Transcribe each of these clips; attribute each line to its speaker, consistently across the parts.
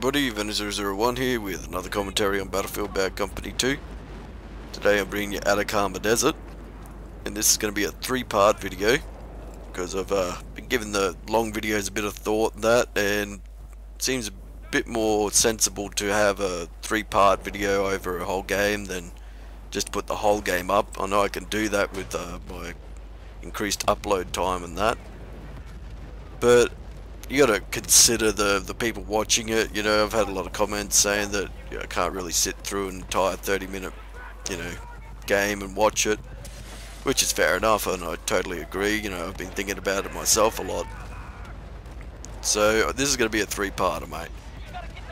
Speaker 1: everybody, Venom001 here with another commentary on Battlefield Bad Company 2. Today I'm bringing you Atacama Desert, and this is going to be a three-part video, because I've been giving the long videos a bit of thought and that, and it seems a bit more sensible to have a three-part video over a whole game than just put the whole game up. I know I can do that with my increased upload time and that, but you gotta consider the people watching it. You know, I've had a lot of comments saying that I can't really sit through an entire 30-minute, game and watch it, which is fair enough, and I totally agree. You know, I've been thinking about it myself a lot. So this is gonna be a three-parter, mate.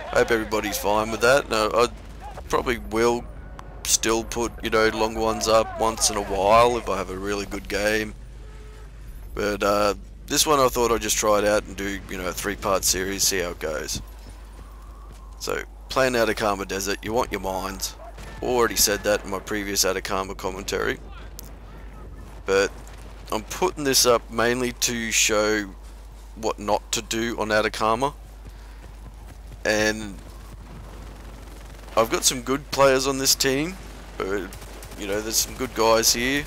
Speaker 1: Hope everybody's fine with that. Now, I probably will still put, long ones up once in a while if I have a really good game, but this one I thought I'd just try it out and do, a three-part series, see how it goes. So, playing Atacama Desert, you want your mines. Already said that in my previous Atacama commentary. But I'm putting this up mainly to show what not to do on Atacama. And I've got some good players on this team. There's some good guys here.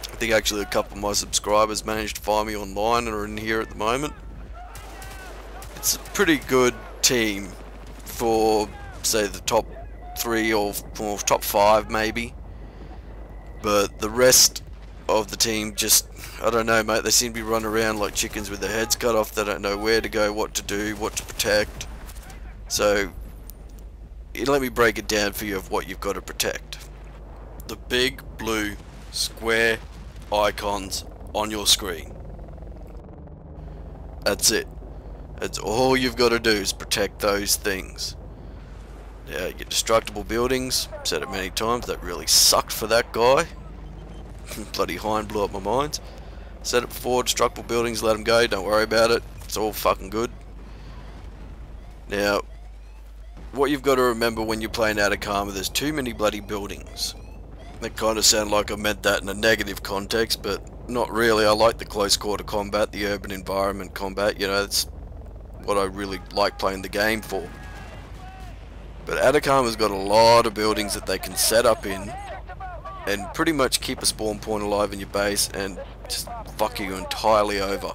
Speaker 1: I think actually a couple of my subscribers managed to find me online and are in here at the moment. It's a pretty good team for, say, the top 3 or top 5 maybe. But the rest of the team just, I don't know, mate, they seem to be running around like chickens with their heads cut off. They don't know where to go, what to do, what to protect. So, let me break it down for you of what you've got to protect. The big blue square icons on your screen. That's it. That's all you've got to do is protect those things. Now, your destructible buildings, said it many times, that really sucked for that guy. Bloody hind blew up my mind. Said it before, destructible buildings, let them go, don't worry about it. It's all fucking good. Now, what you've got to remember when you're playing Atacama, there's too many bloody buildings. That kind of sounded like I meant that in a negative context, but not really. I like the close quarter combat, the urban environment combat, that's what I really like playing the game for. But Atacama's got a lot of buildings that they can set up in and pretty much keep a spawn point alive in your base and just fuck you entirely over.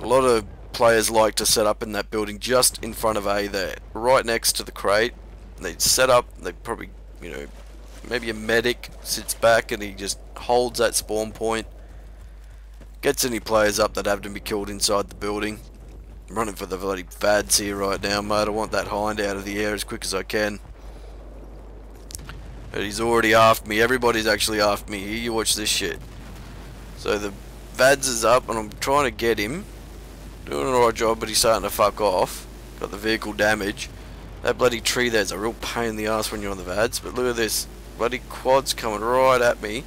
Speaker 1: A lot of players like to set up in that building just in front of A there, right next to the crate. They set up, they probably, maybe a medic sits back and he just holds that spawn point. Gets any players up that have to be killed inside the building. I'm running for the bloody fads here right now, mate. I want that hind out of the air as quick as I can. But he's already after me. Everybody's actually after me. Here, you watch this shit. So the Vads is up and I'm trying to get him. Doing an alright job, but he's starting to fuck off. Got the vehicle damage. That bloody tree there's a real pain in the ass when you're on the Vads. But look at this. Bloody quad's coming right at me.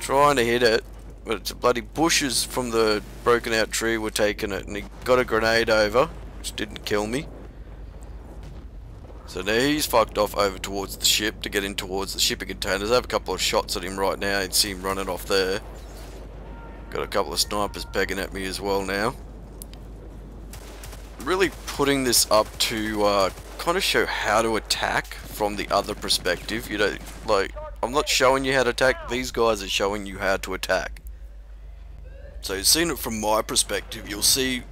Speaker 1: Trying to hit it. But it's bloody bushes from the broken out tree were taking it. And he got a grenade over, which didn't kill me. So now he's fucked off over towards the ship to get in towards the shipping containers. I have a couple of shots at him right now. You can see him running off there. Got a couple of snipers pegging at me as well now. Really putting this up to kind of show how to attack from the other perspective. I'm not showing you how to attack, these guys are showing you how to attack. So seeing it from my perspective, you'll see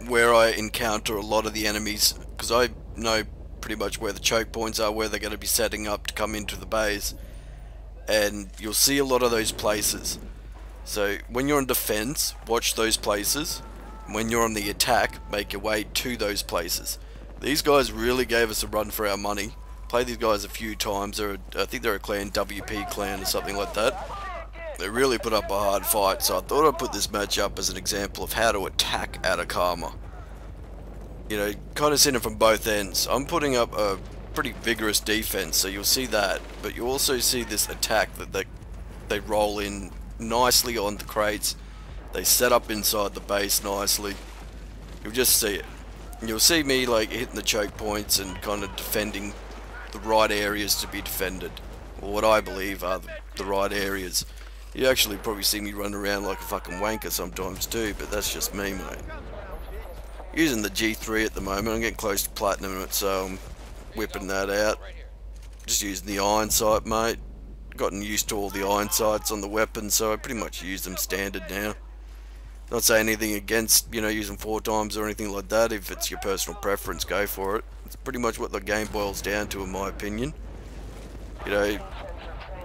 Speaker 1: where I encounter a lot of the enemies, because I know pretty much where the choke points are, where they're going to be setting up to come into the base, and you'll see a lot of those places. So when you're on defense, watch those places. When you're on the attack, make your way to those places. These guys really gave us a run for our money. Played these guys a few times. I think they're a clan, WP clan or something like that. They really put up a hard fight, so I thought I'd put this match up as an example of how to attack Atacama. Kind of seeing it from both ends. I'm putting up a pretty vigorous defense, so you'll see that. But you also see this attack that they roll in nicely on the crates. They set up inside the base nicely. You'll just see it. You'll see me hitting the choke points and kind of defending the right areas to be defended, or what I believe are the right areas. You actually probably see me run around like a fucking wanker sometimes too, but that's just me, mate. Using the G3 at the moment. I'm getting close to platinum, so I'm whipping that out. Just using the iron sight, mate. Gotten used to all the iron sights on the weapon, so I pretty much use them standard now. Not saying anything against, you know, using 4 times or anything like that. If it's your personal preference, go for it. It's pretty much what the game boils down to, in my opinion. You know,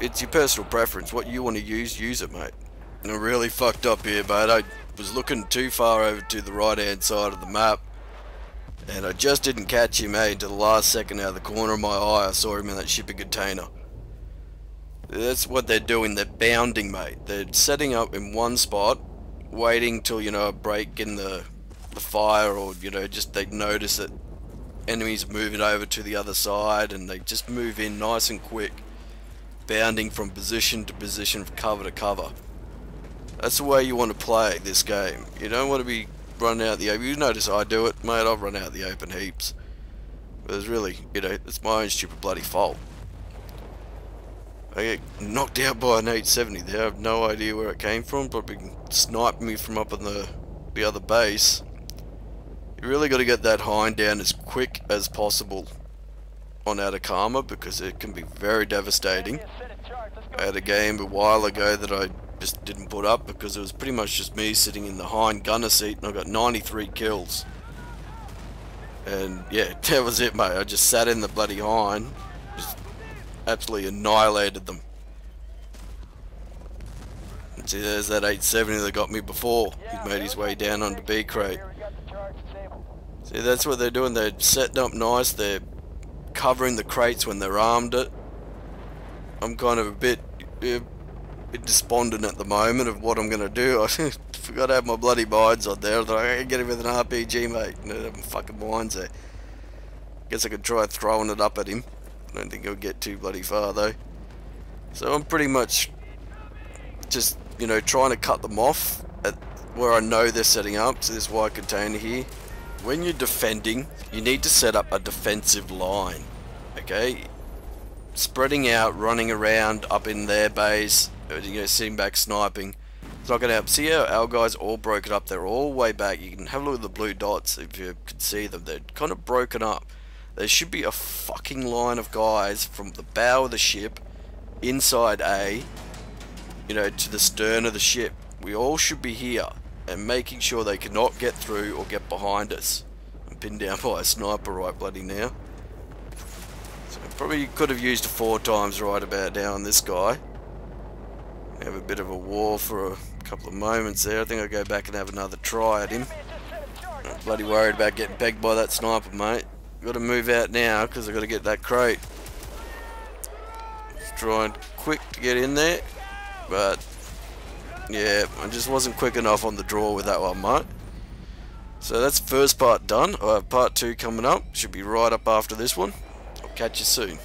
Speaker 1: it's your personal preference. What you want to use it, mate. And I'm really fucked up here, mate. I was looking too far over to the right-hand side of the map, and I just didn't catch him, mate, until the last second out of the corner of my eye. I saw him in that shipping container. That's what they're doing. They're bounding, mate. They're setting up in one spot, waiting till, you know, a break in the fire, or, you know, just they notice that enemies are moving over to the other side, and they just move in nice and quick, bounding from position to position, from cover to cover. That's the way you want to play this game. You don't want to be running out the open. You notice I do it, mate. I'll run out the open heaps. But it's really, you know, it's my own stupid bloody fault. I get knocked out by an 870 there. I have no idea where it came from. Probably sniped me from up on the other base. You really got to get that hind down as quick as possible on Atacama, because it can be very devastating. I had a game a while ago that I just didn't put up because it was pretty much just me sitting in the hind gunner seat, and I got 93 kills. And yeah, that was it, mate. I just sat in the bloody hind, just absolutely annihilated them. And see, there's that 870 that got me before. He made his way down onto B crate. See, that's what they're doing. They're setting up nice. They're covering the crates when they're armed it. I'm kind of a bit despondent at the moment of what I'm going to do. I forgot to have my bloody mines on there. I thought I can get him with an RPG, mate. No, have my fucking mines there. Guess I could try throwing it up at him. I don't think he'll get too bloody far though. So I'm pretty much just, you know, trying to cut them off at where I know they're setting up. So this white container here. When you're defending, you need to set up a defensive line. Okay? Spreading out, running around up in their base, you know, sitting back sniping, it's not going to help. See how our guys all broken up? They're all way back. You can have a look at the blue dots if you can see them. They're kind of broken up. There should be a fucking line of guys from the bow of the ship, inside A, you know, to the stern of the ship. We all should be here, and making sure they cannot get through or get behind us. I'm pinned down by a sniper right bloody now. So probably could have used a 4 times right about now on this guy. Have a bit of a war for a couple of moments there. I think I'll go back and have another try at him. I'm bloody worried about getting pegged by that sniper, mate. Got to move out now because I've got to get that crate. Just trying quick to get in there, but yeah, I just wasn't quick enough on the draw with that one, mate. So that's the first part done. I have part 2 coming up. Should be right up after this one. I'll catch you soon.